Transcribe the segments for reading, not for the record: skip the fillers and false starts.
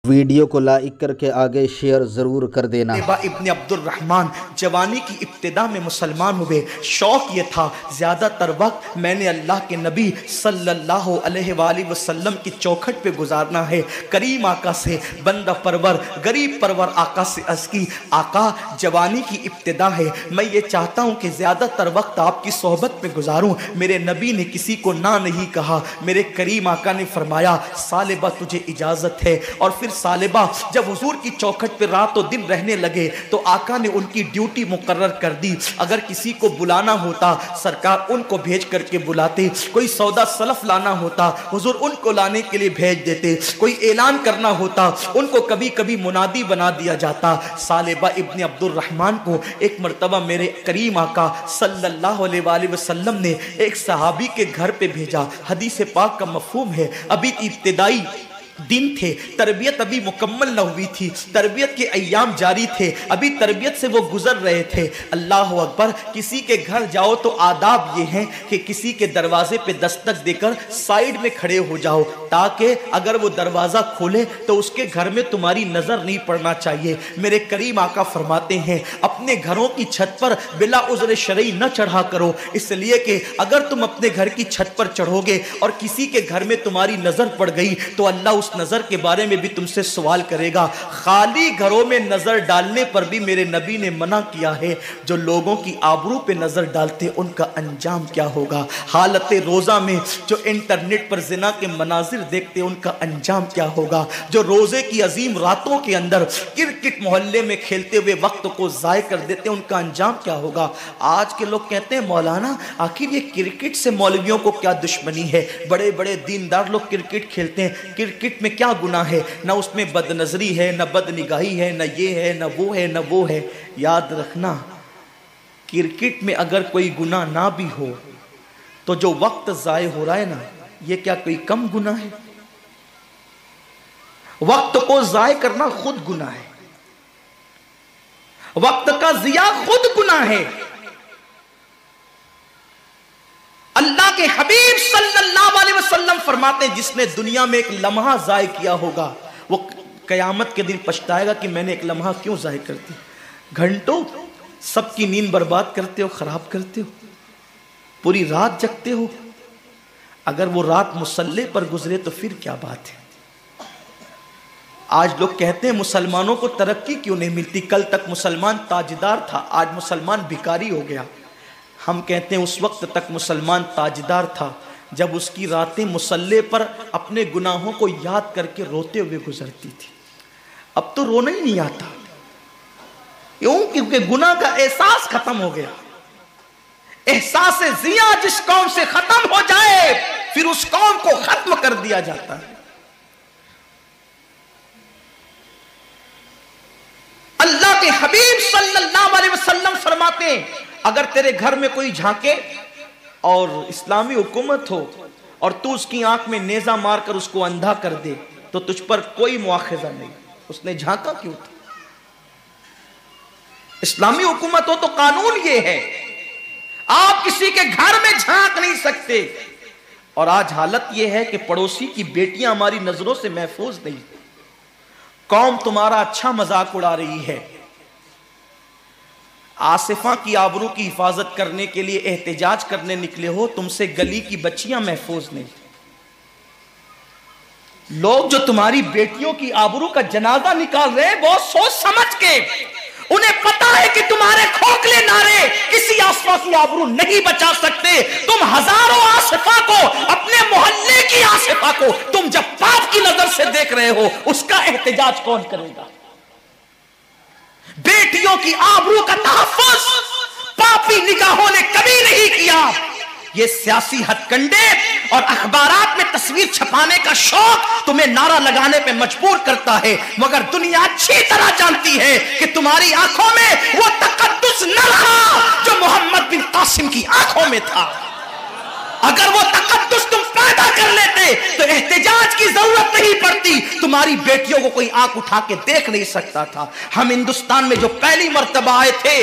Video को like करके आगे शेयर ज़रूर कर देना। इब्न अब्दुल रहमान जवानी की इब्तिदा में मुसलमान हुए। शौक़ ये था ज़्यादातर वक्त मैंने अल्लाह के नबी सल्लल्लाहु अलैहि वसल्लम की चौखट पे गुजारना है। करीम आका से बंदा परवर गरीब परवर आका से अर्ज़ की, आका जवानी की इब्तिदा है, मैं ये चाहता हूँ कि ज़्यादातर वक्त आपकी सोहबत में गुजारूँ। मेरे नबी ने किसी को ना नहीं कहा। मेरे करीम आका ने फरमाया, सालिबा तुझे इजाज़त है। और फिर सालिबा जब हुजूर की चौखट पे रात और दिन रहने लगे तो आका ने उनकी ड्यूटी मुकर्रर कर दी। अगर किसी को बुलाना होता सरकार उनको भेज करके बुलाते, कोई सौदा सलफ लाना होता हुजूर उनको लाने के लिए भेज देते, कोई ऐलान करना होता उनको कभी कभी मुनादी बना दिया जाता। सालिबा इब्न अब्दुल रहमान को एक मरतबा मेरे करीम आका सल्लल्लाहु अलैहि वसल्लम ने एक सहाबी के घर पे भेजा। हदीस पाक का मफहूम है, अभी इब्तिदाई दिन थे, तरबियत अभी मुकम्मल न हुई थी, तरबियत के अय्याम जारी थे, अभी तरबियत से वो गुजर रहे थे। अल्लाह अकबर। किसी के घर जाओ तो आदाब ये हैं कि किसी के दरवाजे पे दस्तक देकर साइड में खड़े हो जाओ, ताकि अगर वो दरवाज़ा खोले तो उसके घर में तुम्हारी नज़र नहीं पड़ना चाहिए। मेरे करीम आका फरमाते हैं, अपने घरों की छत पर बिला उज़्र शरई न चढ़ा करो, इसलिए कि अगर तुम अपने घर की छत पर चढ़ोगे और किसी के घर में तुम्हारी नज़र पड़ गई तो अल्लाह नजर के बारे में भी तुमसे सवाल करेगा। खाली घरों में नजर डालने पर भी मेरे नबी ने मना किया है। जो लोगों की आबरू पे नजर डालते उनका अंजाम क्या होगा। हालत रोजा में जो इंटरनेट पर जिना के मनाजिर देखते उनका अंजाम क्या होगा। जो रोजे की अजीम रातों के अंदर क्रिकेट मोहल्ले में खेलते हुए वक्त को जाय कर देते उनका अंजाम क्या होगा। आज के लोग कहते हैं, मौलाना आखिर ये क्रिकेट से मौलवियों को क्या दुश्मनी है। बड़े बड़े दीनदार लोग क्रिकेट खेलते हैं, क्रिकेट में क्या गुनाह है, ना उसमें बदनजरी है, ना बदनिगाही है, ना ये है, ना वो है, ना वो है। याद रखना, क्रिकेट में अगर कोई गुनाह ना भी हो तो जो वक्त जाय हो रहा है ना, ये क्या कोई कम गुनाह है। वक्त को जाय करना खुद गुनाह है, वक्त का जिया खुद गुनाह है। अल्लाह के हबीब सल्लल्लाहु अलैहि वसल्लम फरमाते हैं, जिसने दुनिया में एक लम्हा जाय किया होगा वो कयामत के दिन पछताएगा कि मैंने एक लम्हा क्यों जाय कर दी। घंटों सबकी नींद बर्बाद करते हो, खराब करते हो, पूरी रात जगते हो। अगर वो रात मुसल्ले पर गुजरे तो फिर क्या बात है। आज लोग कहते हैं मुसलमानों को तरक्की क्यों नहीं मिलती। कल तक मुसलमान ताजदार था, आज मुसलमान भिखारी हो गया। हम कहते हैं उस वक्त तक मुसलमान ताजदार था जब उसकी रातें मुसल्ले पर अपने गुनाहों को याद करके रोते हुए गुजरती थी। अब तो रोना ही नहीं आता, क्यों? क्योंकि गुनाह का एहसास खत्म हो गया। एहसास जिया जिस कौम से खत्म हो जाए फिर उस कौम को खत्म कर दिया जाता है। अल्लाह के हबीब सल्लल्लाहु अलैहि वसल्लम फरमाते हैं, अगर तेरे घर में कोई झांके और इस्लामी हुकूमत हो और तू उसकी आंख में नेजा मारकर उसको अंधा कर दे तो तुझ पर कोई मुआखजा नहीं। उसने झांका क्यों था? इस्लामी हुकूमत हो तो कानून ये है, आप किसी के घर में झांक नहीं सकते। और आज हालत ये है कि पड़ोसी की बेटियां हमारी नजरों से महफूज नहीं। कौम तुम्हारा अच्छा मजाक उड़ा रही है। आसिफा की आबरू की हिफाजत करने के लिए एहतजाज करने निकले हो, तुमसे गली की बच्चियां महफूज नहीं। लोग जो तुम्हारी बेटियों की आबरू का जनाजा निकाल रहे हैं बहुत सोच समझ के, उन्हें पता है कि तुम्हारे खोखले नारे किसी आसिफा की आबरू नहीं बचा सकते। तुम हजारों आसिफा को, अपने मोहल्ले की आसिफा को तुम जब पाप की नजर से देख रहे हो, उसका एहतजाज कौन करेगा। बेटियों की आबरू का तहफ्फुज़ पापी निगाहों ने कभी नहीं किया। ये सियासी हथकंडे और अखबारात में तस्वीर छपाने का शौक तुम्हें नारा लगाने पे मजबूर करता है, मगर दुनिया अच्छी तरह जानती है कि तुम्हारी आंखों में वो तकद्दुस न रहा जो मोहम्मद बिन कासिम की आंखों में था। अगर वो तकद्दुस तुम पैदा कर लेते तो एहतजाज की जरूरत नहीं पड़ती। तुम्हारी बेटियों को कोई आंख उठा के देख नहीं सकता था। हम हिंदुस्तान में जो पहली मर्तबा आए थे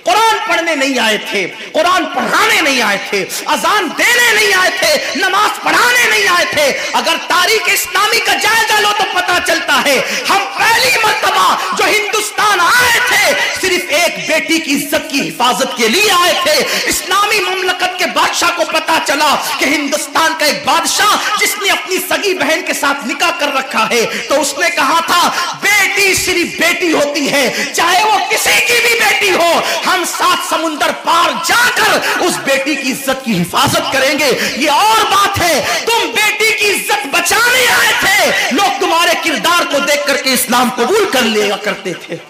कुरान पढ़ने नहीं आए थे, कुरान पढ़ाने नहीं आए थे, अजान देने नहीं आए थे, नमाज पढ़ाने नहीं आए थे। अगर तारीख इस्लामी का जायजा लो तो पता चलता है हम पहली मर्तबा जो हिंदुस्तान आए थे सिर्फ एक बेटी की इज्जत की हिफाजत के लिए आए थे। इस्लामी ममलकत के बादशाह को पता चला कि हिंदुस्तान का एक बादशाह जिसने अपनी सगी बहन के साथ निकाह कर रखा है, तो उसने कहा था बेटी सिर्फ बेटी होती है, चाहे वो किसी की भी बेटी हो, हम 7 समुंदर पार जाकर उस बेटी की इज्जत की हिफाजत करेंगे। ये और बात है, तुम बेटी की इज्जत बचाने आए थे, लोग तुम्हारे किरदार को देख करके इस्लाम कबूल कर लिया करते थे,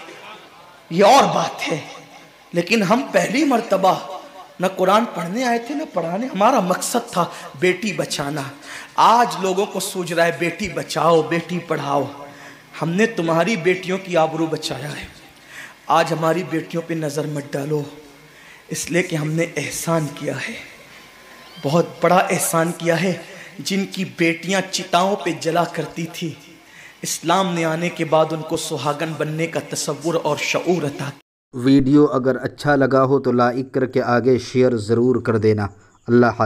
ये और बात है। लेकिन हम पहली मर्तबा न कुरान पढ़ने आए थे न पढ़ाने, हमारा मकसद था बेटी बचाना। आज लोगों को सूझ रहा है बेटी बचाओ बेटी पढ़ाओ। हमने तुम्हारी बेटियों की आबरू बचाया है, आज हमारी बेटियों पे नज़र मत डालो, इसलिए कि हमने एहसान किया है, बहुत बड़ा एहसान किया है। जिनकी बेटियां चिताओं पे जला करती थी, इस्लाम ने आने के बाद उनको सुहागन बनने का तसव्वुर और शऊर अता। वीडियो अगर अच्छा लगा हो तो लाइक करके आगे शेयर ज़रूर कर देना। अल्लाह